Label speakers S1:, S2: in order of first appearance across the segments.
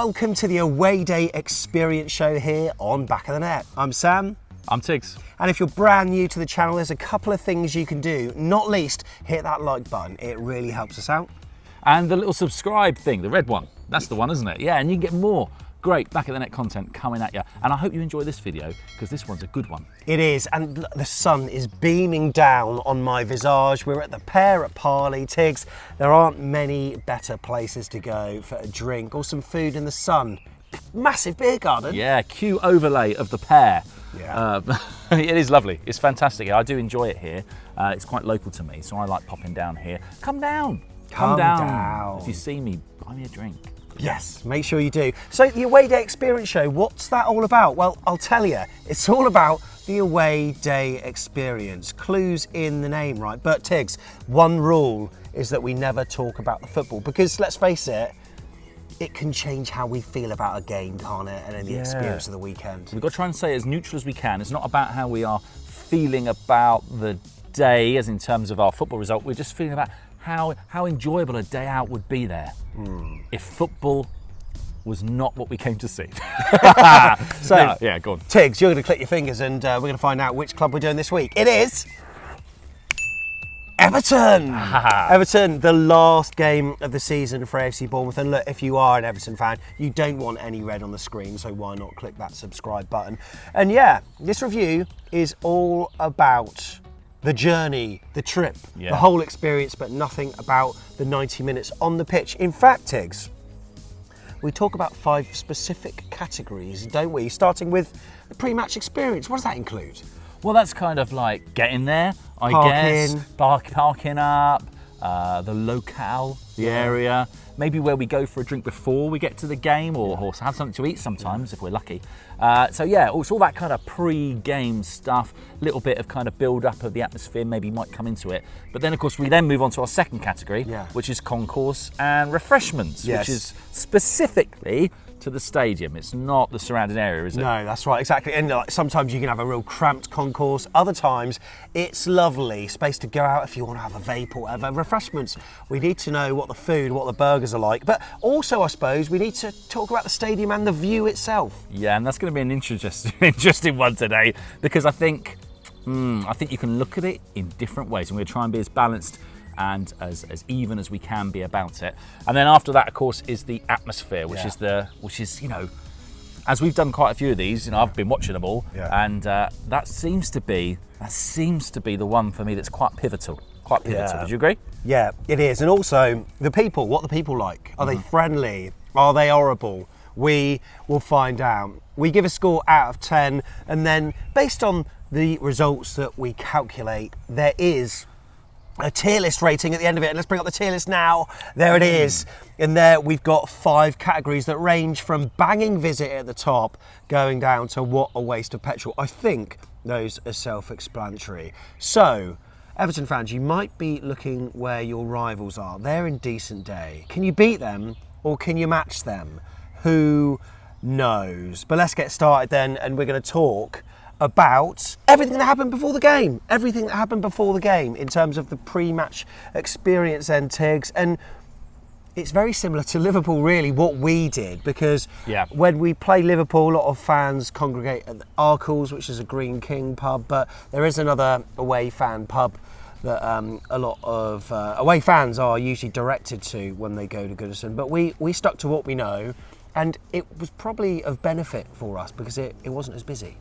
S1: welcome to the Away Day Experience Show here on Back of the Net. I'm Sam.
S2: I'm Tigz.
S1: And if you're brand new to the channel, there's a couple of things you can do, not least hit that like button. It really helps us out.
S2: And the little subscribe thing, the red one, that's the one, isn't it? Yeah, and you can get more great Back of the Net content coming at you. And I hope you enjoy this video because this one's a good one.
S1: It is, and the sun is beaming down on my visage. We're at the Pear at Parley. Tigz, there aren't many better places to go for a drink or some food in the sun. Massive beer garden.
S2: Yeah, Q overlay of the Pear.
S1: Yeah.
S2: It is lovely. It's fantastic. I do enjoy it here. It's quite local to me, so I like popping down here. Come down. Come down. If you see me, buy me a drink.
S1: Yes, make sure you do. So the Away Day Experience Show, what's that all about? Well, I'll tell you. It's all about the Away Day Experience. Clues in the name, right? But Tigz, one rule is that we never talk about the football because, let's face it, it can change how we feel about a game, can't it? And then the experience of the weekend.
S2: We've got to try and stay as neutral as we can. It's not about how we are feeling about the day, as in terms of our football result. We're just feeling about how enjoyable a day out would be there if football was not what we came to see. Yeah, go on.
S1: Tigz, you're going to click your fingers and we're going to find out which club we're doing this week. It is Everton! Everton, the last game of the season for AFC Bournemouth. And look, if you are an Everton fan, you don't want any red on the screen, so why not click that subscribe button? And yeah, this review is all about the journey, the trip, the whole experience, but nothing about the 90 minutes on the pitch. In fact, Tigz, we talk about 5 specific categories, don't we? Starting with the pre-match experience. What does that include?
S2: Well, that's kind of like getting there, I guess. Parking up, the locale, the area, maybe where we go for a drink before we get to the game or have something to eat sometimes if we're lucky. So yeah, it's all that kind of pre-game stuff, little bit of kind of build-up of the atmosphere, maybe might come into it. But then, of course, we then move on to our second category, which is concourse and refreshments, which is specifically to the stadium. It's not the surrounding area, is it?
S1: No, that's right, exactly. And sometimes you can have a real cramped concourse. Other times, it's lovely. Space to go out if you want to have a vape or whatever. Refreshments, we need to know what the food, what the burgers are like. But also, I suppose, we need to talk about the stadium and the view itself.
S2: Yeah, and that's going to be an interesting one today because I think you can look at it in different ways. And we're going to try and be as balanced and as even as we can be about it. And then after that, of course, is the atmosphere, which is you know, as we've done quite a few of these, you know, I've been watching them all, and that seems to be the one for me that's quite pivotal. Would you agree?
S1: Yeah, it is. And also the people, what the people like. Are they friendly? Are they horrible? We will find out. We give a score out of 10, and then based on the results that we calculate, there is a tier list rating at the end of it. And let's bring up the tier list now. There it is. In there, we've got 5 categories that range from banging visit at the top, going down to what a waste of petrol. I think those are self-explanatory. So, Everton fans, you might be looking where your rivals are. They're in decent day. Can you beat them or can you match them? Who knows? But let's get started then, and we're going to talk about everything that happened before the game. Everything that happened before the game in terms of the pre-match experience and Tigz. And it's very similar to Liverpool, really, what we did, because when we play Liverpool, a lot of fans congregate at the Arkles, which is a Green King pub, but there is another away fan pub that a lot of away fans are usually directed to when they go to Goodison. But we stuck to what we know, and it was probably of benefit for us because it wasn't as busy.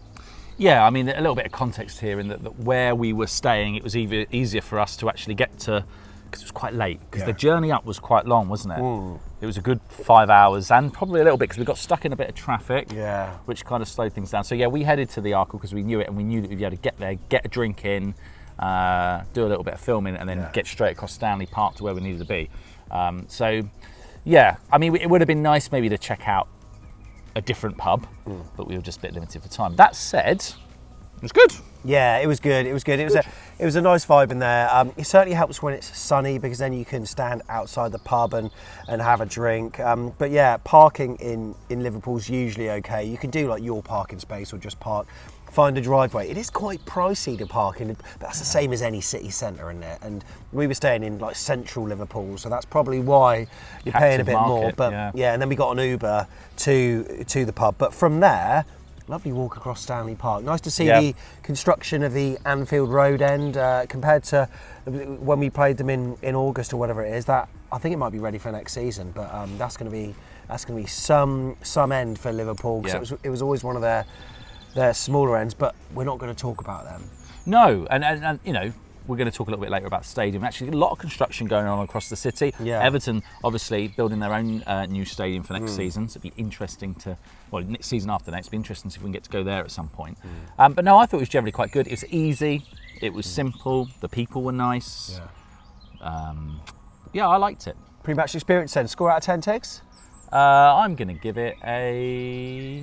S2: Yeah, I mean, a little bit of context here in that where we were staying, it was easier for us to actually get to, because it was quite late, because the journey up was quite long, wasn't it? It was a good 5 hours, and probably a little bit because we got stuck in a bit of traffic, which kind of slowed things down. So yeah, we headed to the Arkle because we knew it, and we knew that we'd be able to get there, get a drink in, do a little bit of filming, and then get straight across Stanley Park to where we needed to be. So yeah, I mean, it would have been nice maybe to check out a different pub, but we were just a bit limited for time. That said, it was good.
S1: Yeah, it was good. It was good. It was a nice vibe in there. It certainly helps when it's sunny because then you can stand outside the pub and have a drink. But yeah, parking in Liverpool's usually okay. You can do like your parking space or just park find a driveway. It is quite pricey to park in, but that's the same as any city centre, isn't it? And we were staying in like central Liverpool, so that's probably why you're paying a bit more. But yeah, and then we got an Uber to the pub. But from there, lovely walk across Stanley Park. Nice to see the construction of the Anfield Road end compared to when we played them in August or whatever it is. That I think it might be ready for next season, but that's going to be some end for Liverpool, because it was always one of their smaller ends. But we're not going to talk about them.
S2: No, and you know, we're going to talk a little bit later about the stadium. Actually, a lot of construction going on across the city.
S1: Yeah.
S2: Everton, obviously, building their own new stadium for next season. So it'd be interesting next season after next, it'd be interesting to see if we can get to go there at some point. But no, I thought it was generally quite good. It was easy, it was simple, the people were nice. Yeah, I liked it.
S1: Pre-match experience then, score out of 10, Tigz?
S2: I'm going to give it a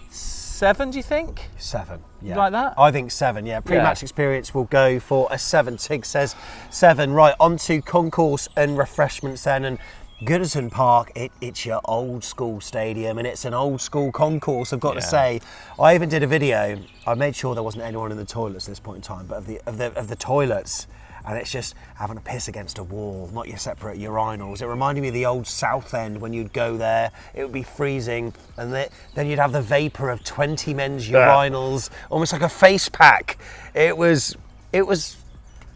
S2: 7, do you think?
S1: 7, yeah.
S2: You like that?
S1: I think 7, yeah. Pre-match experience will go for a 7. Tigz says 7. Right, on to Concourse and Refreshments then. And Goodison Park, it's your old school stadium, and it's an old school concourse, I've got to say. I even did a video. I made sure there wasn't anyone in the toilets at this point in time, but of the toilets. And it's just having a piss against a wall, not your separate urinals. It reminded me of the old South End when you'd go there. It would be freezing, and then you'd have the vapour of 20 men's urinals, almost like a face pack. It was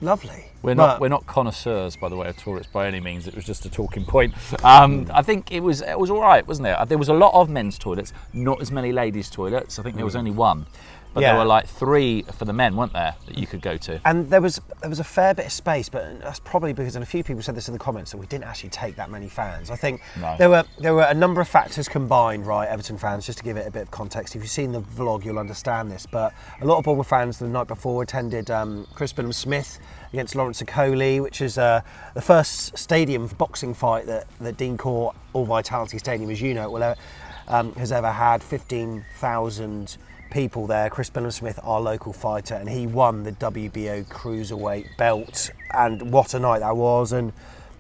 S1: lovely.
S2: We're not connoisseurs, by the way, of toilets by any means. It was just a talking point. I think it was all right, wasn't it? There was a lot of men's toilets, not as many ladies' toilets. I think there was only one. But there were like 3 for the men, weren't there, that you could go to? And
S1: there was a fair bit of space, but that's probably because, and a few people said this in the comments, that we didn't actually take that many fans. I think there were a number of factors combined, right, Everton fans, just to give it a bit of context. If you've seen the vlog, you'll understand this, but a lot of Bournemouth fans the night before attended Crispin Smith against Lawrence Okoli, which is the first stadium boxing fight that Dean Court, All Vitality Stadium, as you know, has ever had. 15,000 people there. Chris Smith, our local fighter, and he won the WBO cruiserweight belt, and what a night that was. And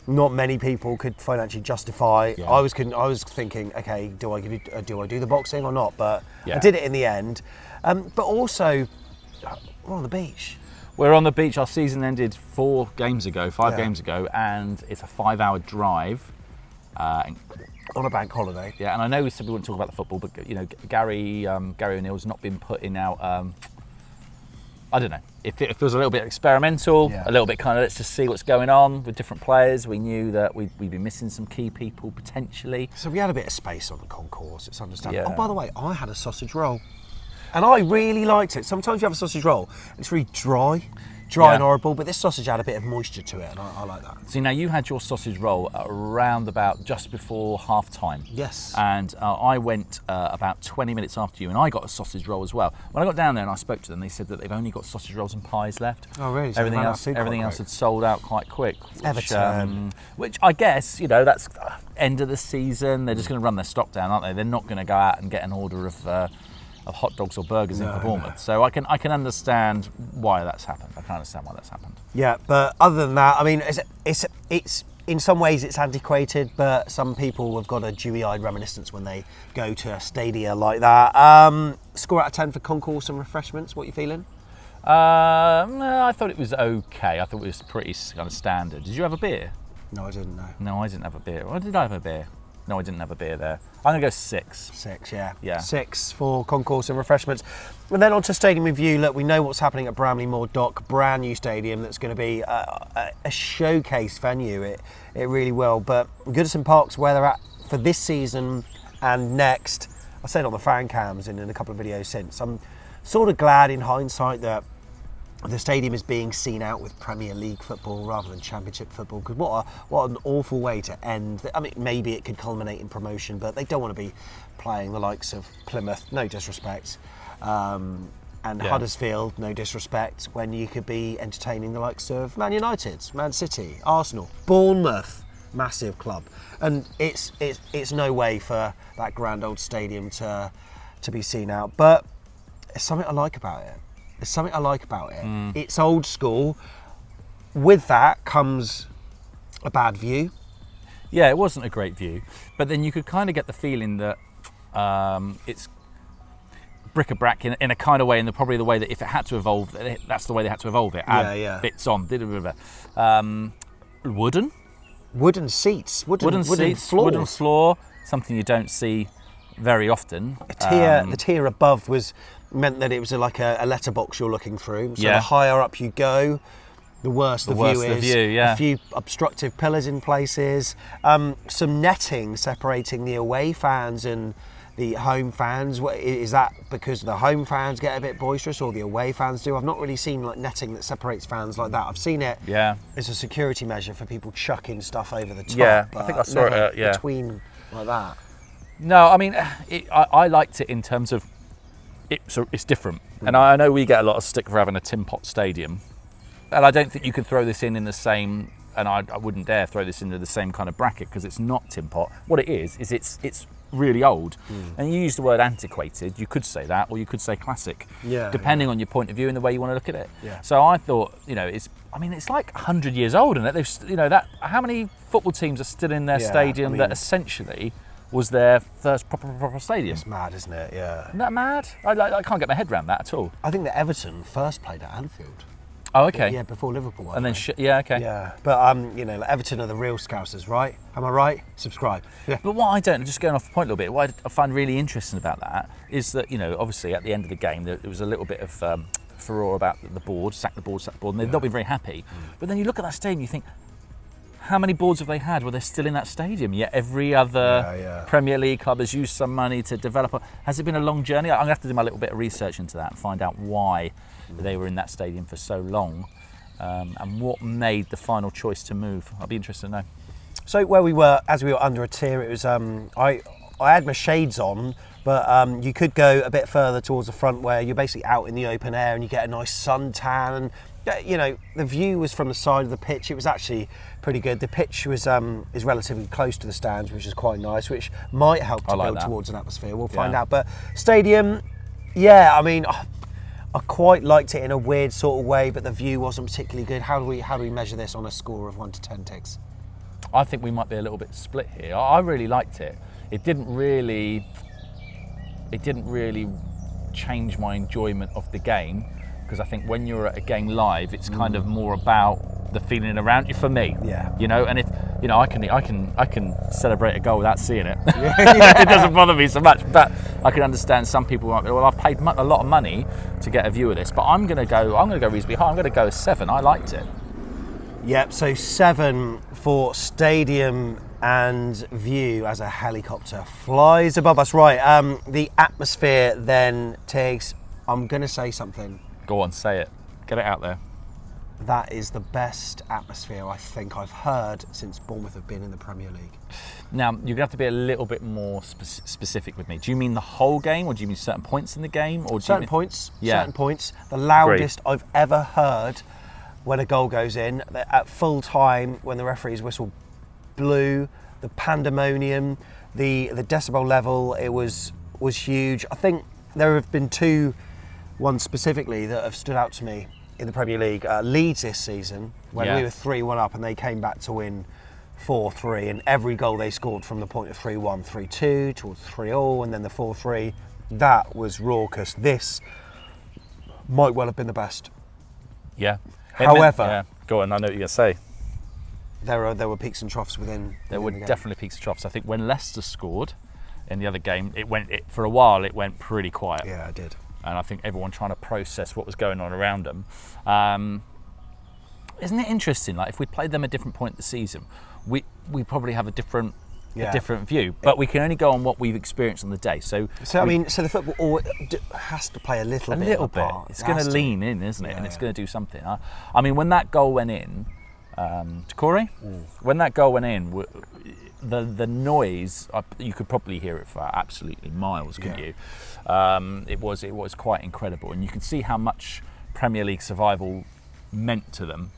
S1: not many people could financially justify. I was thinking, okay, do I do the boxing or not? But I did it in the end. But also, we're on the beach.
S2: We're on the beach. Our season ended 5 games ago, and it's a 5-hour drive.
S1: On a bank holiday.
S2: Yeah, and I know we said we wouldn't talk about the football, but you know, Gary O'Neill's not been putting out. I don't know. It feels a little bit experimental, a little bit kind of let's just see what's going on with different players. We knew that we'd be missing some key people potentially.
S1: So we had a bit of space on the concourse. It's understandable. Oh, by the way, I had a sausage roll, and I really liked it. Sometimes you have a sausage roll, it's really dry and horrible, but this sausage had a bit of moisture to it, and I like that.
S2: See, now you had your sausage roll around about just before half time.
S1: Yes.
S2: And I went about 20 minutes after you, and I got a sausage roll as well. When I got down there and I spoke to them, they said that they've only got sausage rolls and pies left.
S1: Oh, really? So
S2: everything else had sold out quite quick.
S1: Everton.
S2: Which I guess, you know, that's end of the season. They're just going to run their stock down, aren't they? They're not going to go out and get an order of hot dogs or burgers in for Bournemouth. No. So I can understand why that's happened. Yeah, but other than that, I mean, it's in some ways it's antiquated, but some people have got a dewy-eyed reminiscence when they go to a stadia like that. Score out of 10 for Concourse and Refreshments. What are you feeling? I thought it was okay. I thought it was pretty kind of standard. Did you have a beer?
S1: No, I didn't.
S2: No, I didn't have a beer. Or did I have a beer? No, I didn't have a beer there. I'm going to go 6.
S1: 6, yeah. 6 for Concourse and Refreshments. And then on to Stadium Review. Look, we know what's happening at Bramley Moor Dock. Brand new stadium that's going to be a showcase venue. It really will. But Goodison Park's where they're at for this season and next. I said on the fan cams and in a couple of videos since. I'm sort of glad in hindsight that the stadium is being seen out with Premier League football rather than Championship football, because what an awful way to end. I mean, maybe it could culminate in promotion, but they don't want to be playing the likes of Plymouth, no disrespect, and Huddersfield, no disrespect, when you could be entertaining the likes of Man United, Man City, Arsenal, Bournemouth, massive club. And it's no way for that grand old stadium to be seen out, but it's something I like about it. It's old school. With that comes a bad view.
S2: Yeah, it wasn't a great view, but then you could kind of get the feeling that bric-a-brac in a kind of way, in probably the way that if it had to evolve, that's the way they had to evolve it. Add bits on.
S1: Wooden seats, wooden
S2: seats,
S1: floor.
S2: wooden floor, something you don't see very often.
S1: The tier above meant that it was like a letterbox you're looking through. So the higher up you go, the worse the view is. A few obstructive pillars in places. Some netting separating the away fans and the home fans. Is that because the home fans get a bit boisterous, or the away fans do? I've not really seen like netting that separates fans like that. I've seen it as a security measure for people chucking stuff over the top.
S2: Yeah, I think I saw it.
S1: Between like that.
S2: No, I mean, I liked it in terms of it's different. And I know we get a lot of stick for having a tin pot stadium, and I don't think you could throw this in the same. And I wouldn't dare throw this into the same kind of bracket, because it's not tin pot. What it is it's really old. And you use the word antiquated, you could say that, or you could say classic, depending on your point of view and the way you want to look at it. So I thought, it's like 100 years old, and that how many football teams are still in their stadium that essentially was their first proper stadium?
S1: It's mad, isn't it? Yeah.
S2: Isn't that mad? I can't get my head around that at all.
S1: I think that Everton first played at Anfield.
S2: Oh, okay.
S1: Yeah, before Liverpool.
S2: And then, okay.
S1: Yeah, but Everton are the real Scousers, right? Am I right? Subscribe. Yeah.
S2: But what I don't, just going off the point a little bit, what I find really interesting about that is that, obviously at the end of the game, there was a little bit of furore about the board, sack the board, and they've not been very happy. But then you look at that stadium, you think, how many boards have they had where they're still in that stadium? Yet every other Premier League club has used some money to develop. Has it been a long journey? I'm going to have to do my little bit of research into that and find out why they were in that stadium for so long, and what made the final choice to move. I'd be interested to know.
S1: So where we were, as we were under a tier, it was I had my shades on, but you could go a bit further towards the front where you're basically out in the open air and you get a nice suntan, and the view was from the side of the pitch. It was actually pretty good. The pitch was is relatively close to the stands, which is quite nice, which might help to build towards an atmosphere. We'll find out. But stadium, I quite liked it in a weird sort of way, but the view wasn't particularly good. How do we measure this on a score of 1 to 10, Tigz?
S2: I think we might be a little bit split here. I really liked it. It didn't really change my enjoyment of the game, because I think when you're at a game live, it's kind of more about the feeling around you for me.
S1: Yeah.
S2: And if I can celebrate a goal without seeing it. It doesn't bother me so much. But I can understand some people might be, well, I've paid a lot of money to get a view of this, but I'm going to go reasonably high. I'm going to go 7. I liked it.
S1: Yep. So 7 for stadium and view as a helicopter flies above us. Right. The atmosphere then, Tigz. I'm going to say something.
S2: Go on, say it. Get it out there.
S1: That is the best atmosphere I think I've heard since Bournemouth have been in the Premier League.
S2: Now, you're going to have to be a little bit more specific with me. Do you mean the whole game, or do you mean certain points in the game? Or
S1: certain points. The loudest I've ever heard when a goal goes in. At full time, when the referee's whistle blew, the pandemonium, the decibel level, it was huge. I think there have been 2 ones specifically that have stood out to me in the Premier League. Leeds this season, when we were 3-1 up and they came back to win 4-3, and every goal they scored from the point of 3-1, 3-2 towards 3-all, and then the 4-3, that was raucous. This might well have been the best.
S2: Yeah.
S1: However,
S2: go on, I know what you're going to say.
S1: There were peaks and troughs within.
S2: There were definitely peaks and troughs. I think when Leicester scored in the other game, for a while it went pretty quiet.
S1: Yeah, it did.
S2: And I think everyone trying to process what was going on around them. Isn't it interesting? Like, if we played them at a different point of the season, we probably have a different view. But we can only go on what we've experienced on the day. So
S1: the football has to play a little bit.
S2: It's going to lean in, isn't it? And it's going to do something. I mean, when that goal went in, Doucouré, when that goal went in, the noise, you could probably hear it for absolutely miles, couldn't you? It was quite incredible, and you can see how much Premier League survival meant to them.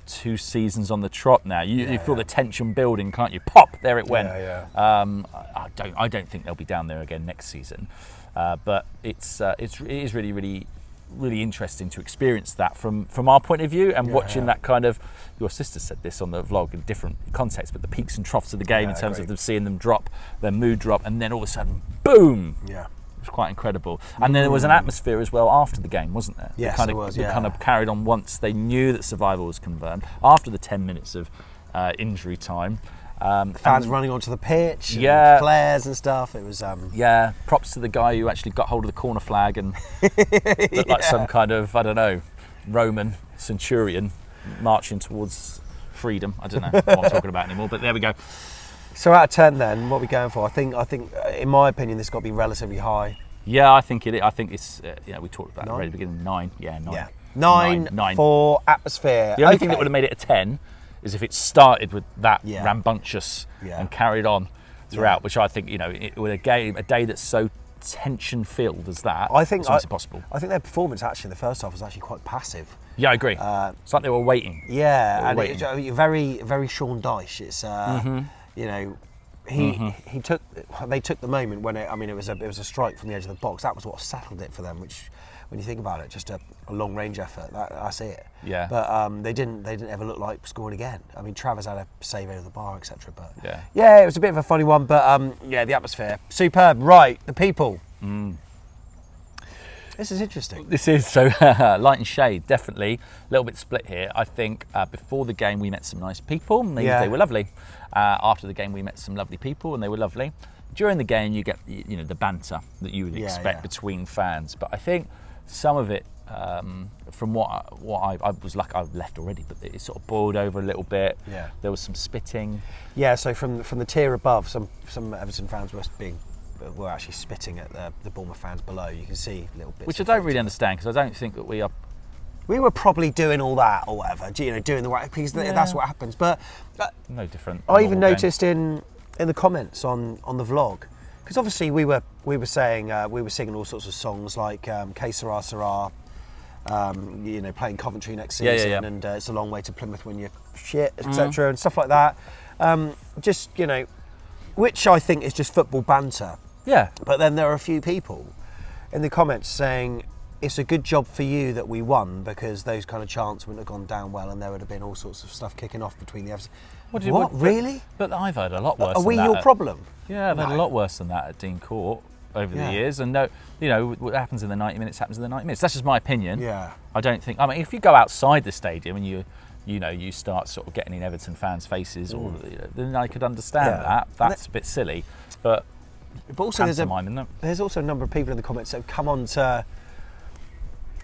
S2: 2 seasons on the trot now. You feel the tension building, can't you? Pop, there it went. I don't think they'll be down there again next season, but it is really, really, really interesting to experience that from our point of view, and watching that kind of. Your sister said this on the vlog in different contexts, but the peaks and troughs of the game in terms of them seeing them drop, their mood drop, and then all of a sudden, boom! was quite incredible. And then there was an atmosphere as well after the game, wasn't there?
S1: Yes,
S2: kind
S1: there was, yeah.
S2: It kind of carried on once they knew that survival was confirmed. After the 10 minutes of injury time.
S1: Fans running onto the pitch,
S2: Yeah.
S1: and flares and stuff. It was
S2: Yeah, props to the guy who actually got hold of the corner flag and looked like some kind of, I don't know, Roman centurion marching towards freedom. I don't know what I'm talking about anymore, but there we go.
S1: So out of 10 then, what are we going for? I think in my opinion, this has got to be relatively high.
S2: Yeah, I think it's, we talked about it at the very beginning, 9. Yeah, 9.
S1: Yeah. 9 for atmosphere.
S2: The only thing that would have made it a 10 is if it started with that
S1: Yeah.
S2: rambunctious
S1: Yeah.
S2: and carried on throughout,
S1: Yeah.
S2: which I think, with a day that's so tension-filled as that,
S1: I think
S2: it's almost impossible.
S1: I think their performance actually in the first half was actually quite passive.
S2: Yeah, I agree. It's like they were waiting.
S1: Yeah, and
S2: waiting.
S1: it's very, very Sean Dyche. It's they took the moment when it was a strike from the edge of the box. That was what settled it for them. Which, when you think about it, just a long range effort. That's it.
S2: Yeah.
S1: But they didn't ever look like scoring again. I mean, Travers had a save over the bar, etc. But
S2: Yeah.
S1: it was a bit of a funny one. But the atmosphere, superb. Right, the people. This is interesting.
S2: This is so light and shade, definitely. A little bit split here. I think before the game we met some nice people, they were lovely. After the game we met some lovely people and they were lovely. During the game you get the banter that you would expect between fans. But I think some of it, from what I was like, I've left already, but it sort of boiled over a little bit.
S1: Yeah.
S2: There was some spitting.
S1: Yeah, so from the tier above, some Everton fans were actually spitting at the Bournemouth fans below. You can see little bits.
S2: Which I don't really understand, because I don't think that we are.
S1: We were probably doing all that or whatever, doing the right, because that's what happens. But
S2: No different.
S1: I even noticed in the comments on the vlog, because obviously we were saying we were singing all sorts of songs like Que Sera Sera, playing Coventry next season, and it's a long way to Plymouth when you're shit, etc. and stuff like that. Which I think is just football banter.
S2: Yeah.
S1: But then there are a few people in the comments saying it's a good job for you that we won, because those kind of chants wouldn't have gone down well and there would have been all sorts of stuff kicking off between the FC. What? Really?
S2: But I've heard a lot worse.
S1: Are we
S2: than that
S1: your problem?
S2: Yeah, I've heard a lot worse than that at Dean Court over the years. And what happens in the 90 minutes happens in the 90 minutes. That's just my opinion.
S1: Yeah.
S2: I don't think. I mean, if you go outside the stadium and you start sort of getting in Everton fans' faces, then I could understand that. That's a bit silly, but
S1: also there's also a number of people in the comments that have come on to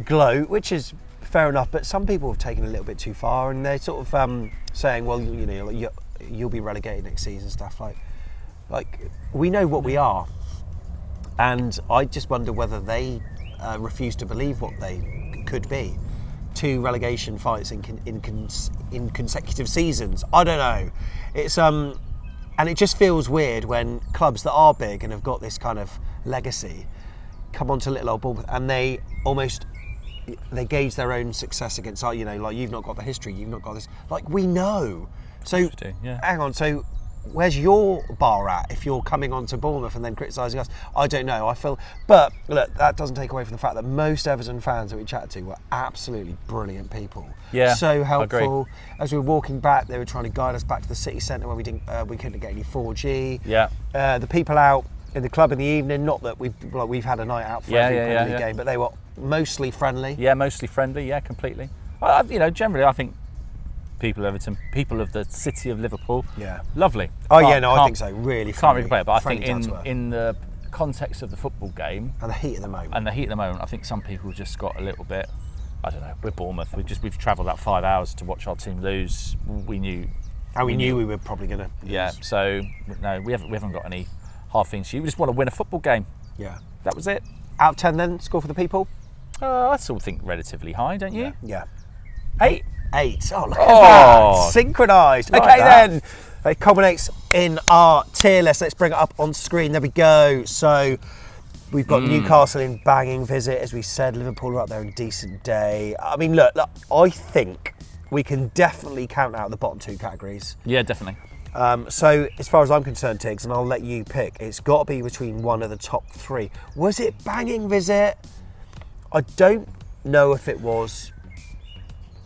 S1: gloat, which is fair enough, but some people have taken it a little bit too far, and they're sort of saying, well, you'll be relegated next season, stuff like we know what we are, and I just wonder whether they refuse to believe what they could be. 2 relegation fights in consecutive seasons. I don't know. It's and it just feels weird when clubs that are big and have got this kind of legacy come onto little old Bournemouth and they gauge their own success against like you've not got the history, you've not got this. Like, we know. So hang on. So where's your bar at if you're coming on to Bournemouth and then criticising us? I don't know. I feel, but look, that doesn't take away from the fact that most Everton fans that we chatted to were absolutely brilliant people.
S2: Yeah,
S1: so helpful.
S2: agree.
S1: As we were walking back, they were trying to guide us back to the city centre where we couldn't get any 4G.
S2: Yeah.
S1: The people out in the club in the evening, not that we've had a night out for every Premier League game, but they were mostly friendly.
S2: Yeah, mostly friendly. Yeah, completely. Generally, I think people of Everton, people of the city of Liverpool, lovely.
S1: I think so. Really,
S2: can't really complain. But I think
S1: friendly,
S2: in the context of the football game
S1: and the heat of the moment,
S2: I think some people just got a little bit. I don't know. We're Bournemouth. We've travelled that 5 hours to watch our team lose. We knew
S1: we were probably going to lose.
S2: Yeah. So no, we haven't got any hard things to you. We just want to win a football game.
S1: Yeah.
S2: That was it.
S1: Out of 10 then, score for the people?
S2: I still think relatively high, don't you?
S1: Yeah.
S2: 8.
S1: 8. Oh, look at that. Synchronised.
S2: Like
S1: okay,
S2: that.
S1: then. It culminates in our tier list. Let's bring it up on screen. There we go. So we've got Newcastle in banging visit. As we said, Liverpool are up there in decent day. I mean, look, I think we can definitely count out the bottom 2 categories.
S2: Yeah, definitely.
S1: So as far as I'm concerned, Tigz, and I'll let you pick, it's got to be between one of the top 3. Was it banging visit? I don't know if it was.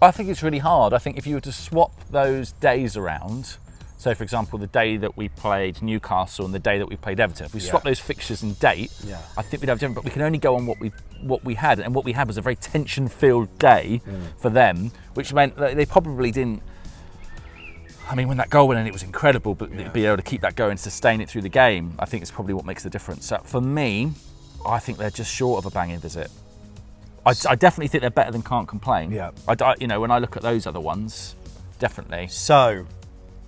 S2: I think it's really hard. I think if you were to swap those days around, So, for example, the day that we played Newcastle and the day that we played Everton, if we swap those fixtures and date, I think we'd have different. But we can only go on what we had, and what we had was a very tension-filled day for them, which meant that they probably didn't. I mean, when that goal went in, it was incredible, but be able to keep that going, sustain it through the game, I think is probably what makes the difference. So for me, I think they're just short of a banging visit. I definitely think they're better than Can't Complain.
S1: Yeah.
S2: When I look at those other ones, definitely.
S1: So,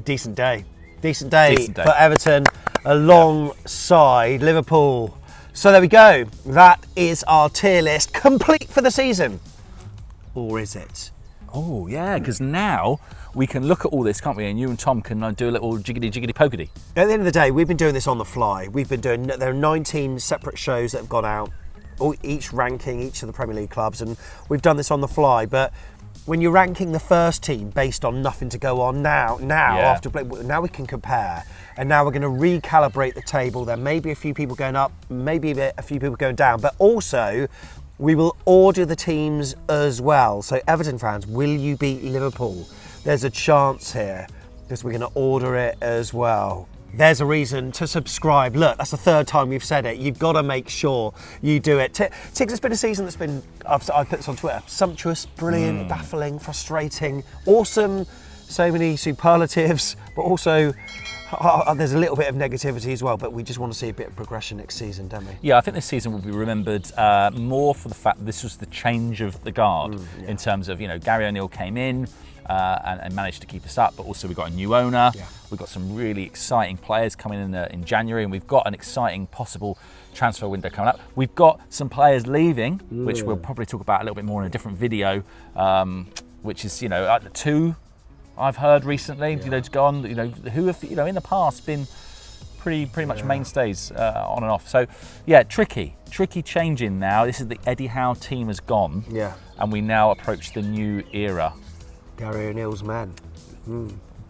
S1: decent day for Everton alongside Liverpool. So there we go. That is our tier list, complete for the season. Or is it?
S2: Oh yeah, because now we can look at all this, can't we? And you and Tom can do a little jiggity pokety.
S1: At the end of the day, we've been doing this on the fly. There are 19 separate shows that have gone out, each ranking each of the Premier League clubs, and we've done this on the fly. But when you're ranking the first team based on nothing to go on now we can compare, and now we're going to recalibrate the table. There may be a few people going up, maybe a few people going down, but also we will order the teams as well. So Everton fans, will you beat Liverpool? There's a chance here because we're going to order it as well. There's a reason to subscribe. Look, that's the third time we've said it. You've got to make sure you do it. Tigz, it's been a season that's been, I put this on Twitter, sumptuous, brilliant, baffling, frustrating, awesome, so many superlatives, but also there's a little bit of negativity as well, but we just want to see a bit of progression next season, don't we?
S2: Yeah, I think this season will be remembered more for the fact that this was the change of the guard in terms of, Gary O'Neill came in and managed to keep us up, but also we've got a new owner. Yeah. We've got some really exciting players coming in January, and we've got an exciting possible transfer window coming up. We've got some players leaving, which we'll probably talk about a little bit more in a different video, which is, the two I've heard recently, to go on, who have, in the past been pretty much mainstays on and off. So, yeah, tricky changing now. This is the Eddie Howe team has gone, and we now approach the new era.
S1: Gary O'Neill's men.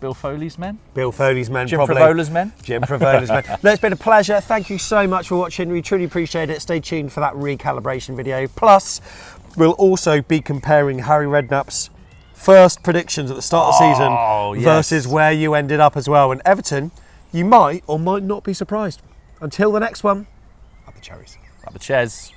S2: Bill Foley's men?
S1: Bill Foley's men,
S2: Jim
S1: probably.
S2: Fravola's men?
S1: Jim Fravola's men. Look, it's been a pleasure. Thank you so much for watching. We truly appreciate it. Stay tuned for that recalibration video. Plus, we'll also be comparing Harry Redknapp's first predictions at the start of the season versus where you ended up as well. And Everton, you might or might not be surprised. Until the next one, up the cherries.
S2: Up the chairs.